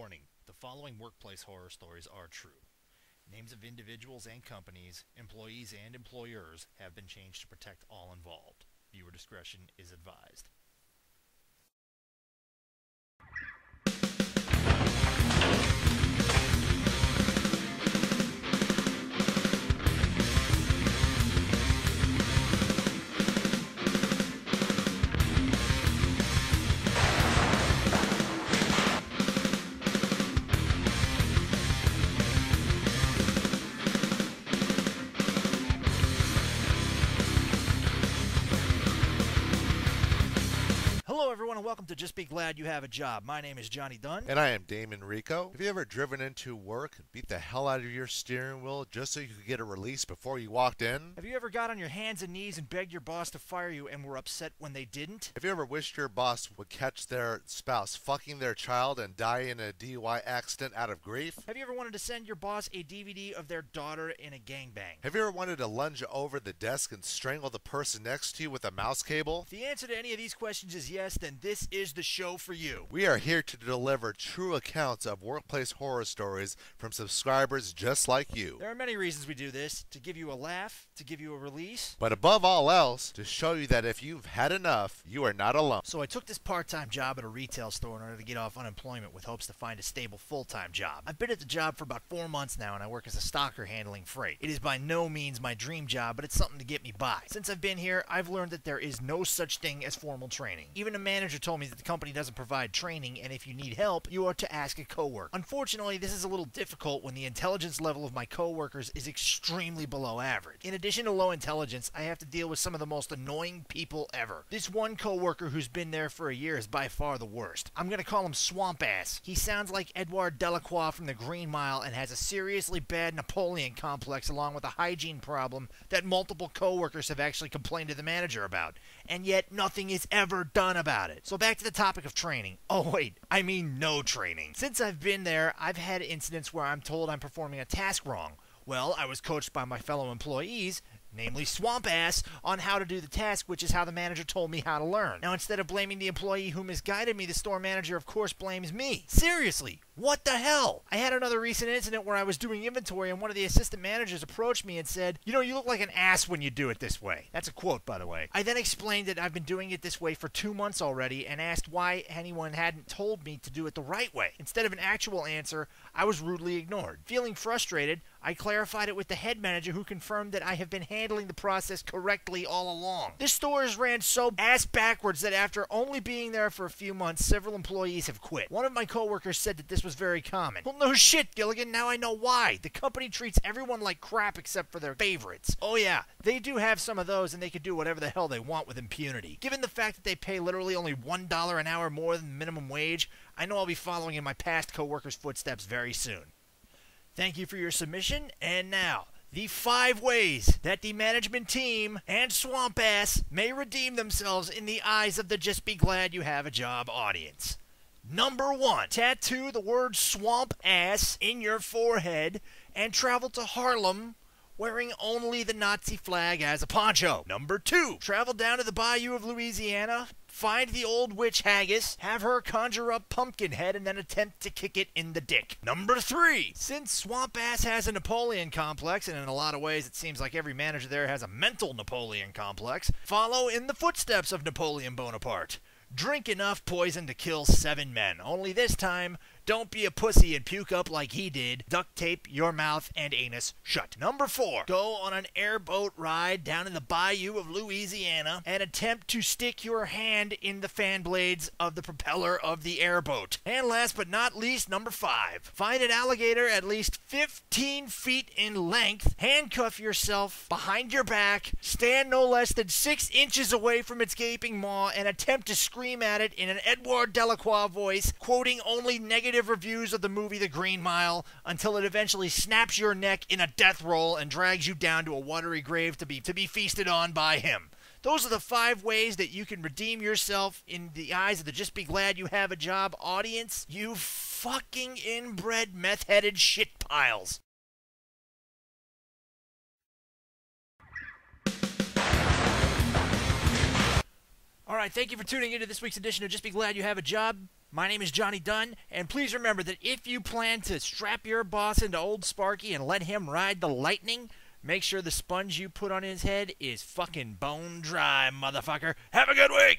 Warning, the following workplace horror stories are true. Names of individuals and companies, employees and employers have been changed to protect all involved. Viewer discretion is advised. Hello everyone and welcome to Just Be Glad You Have a Job. My name is Johnny Dunn. And I am Damon Rico. Have you ever driven into work and beat the hell out of your steering wheel just so you could get a release before you walked in? Have you ever got on your hands and knees and begged your boss to fire you and were upset when they didn't? Have you ever wished your boss would catch their spouse fucking their child and die in a DUI accident out of grief? Have you ever wanted to send your boss a DVD of their daughter in a gangbang? Have you ever wanted to lunge over the desk and strangle the person next to you with a mouse cable? If the answer to any of these questions is yes, then this is the show for you. We are here to deliver true accounts of workplace horror stories from subscribers just like you. There are many reasons we do this: to give you a laugh, to give you a release, But above all else, to show you that if you've had enough, you are not alone. So I took this part-time job at a retail store in order to get off unemployment with hopes to find a stable full-time job. I've been at the job for about 4 months now and I work as a stocker handling freight. It is by no means my dream job, but it's something to get me by. Since I've been here, I've learned that there is no such thing as formal training. Even a manager told me that the company doesn't provide training, and if you need help, you are to ask a coworker. Unfortunately, this is a little difficult when the intelligence level of my coworkers is extremely below average. In addition to low intelligence, I have to deal with some of the most annoying people ever. This one coworker who's been there for a year is by far the worst. I'm gonna call him Swamp Ass. He sounds like Eduard Delacroix from the Green Mile and has a seriously bad Napoleon complex along with a hygiene problem that multiple coworkers have actually complained to the manager about. And yet nothing is ever done about it. So back to the topic of training. Oh wait, I mean no training. Since I've been there, I've had incidents where I'm told I'm performing a task wrong. Well, I was coached by my fellow employees, namely Swamp Ass, on how to do the task, which is how the manager told me how to learn. Now, instead of blaming the employee who misguided me, the store manager, of course, blames me. Seriously, what the hell? I had another recent incident where I was doing inventory and one of the assistant managers approached me and said, "You know, you look like an ass when you do it this way." That's a quote, by the way. I then explained that I've been doing it this way for 2 months already and asked why anyone hadn't told me to do it the right way. Instead of an actual answer, I was rudely ignored. Feeling frustrated, I clarified it with the head manager, who confirmed that I have been handling the process correctly all along. This store is ran so ass backwards that after only being there for a few months, several employees have quit. One of my coworkers said that this was very common. Well, no shit, Gilligan, now I know why. The company treats everyone like crap except for their favorites. Oh yeah, they do have some of those and they can do whatever the hell they want with impunity. Given the fact that they pay literally only $1 an hour more than minimum wage, I know I'll be following in my past coworkers' footsteps very soon. Thank you for your submission, and now, the 5 ways that the management team and Swamp Ass may redeem themselves in the eyes of the Just Be Glad You Have a Job audience. Number 1, tattoo the word Swamp Ass in your forehead and travel to Harlem wearing only the Nazi flag as a poncho. Number 2, travel down to the bayou of Louisiana, find the old witch haggis, have her conjure up Pumpkinhead, and then attempt to kick it in the dick. Number 3, since Swamp Ass has a Napoleon complex, and in a lot of ways it seems like every manager there has a mental Napoleon complex, follow in the footsteps of Napoleon Bonaparte. Drink enough poison to kill 7 men. Only this time, don't be a pussy and puke up like he did. Duct tape your mouth and anus shut. Number 4, go on an airboat ride down in the bayou of Louisiana and attempt to stick your hand in the fan blades of the propeller of the airboat. And last but not least, number 5, find an alligator at least 15 feet in length, handcuff yourself behind your back, stand no less than 6 inches away from its gaping maw, and attempt to scream at it in an Eduard Delacroix voice, quoting only negative reviews of the movie The Green Mile, until it eventually snaps your neck in a death roll and drags you down to a watery grave to be feasted on by him. Those are the 5 ways that you can redeem yourself in the eyes of the Just Be Glad You Have a Job audience, you fucking inbred meth-headed shit piles. Alright, thank you for tuning into this week's edition of Just Be Glad You Have a Job. My name is Johnny Dunn, and please remember that if you plan to strap your boss into Old Sparky and let him ride the lightning, make sure the sponge you put on his head is fucking bone dry, motherfucker. Have a good week!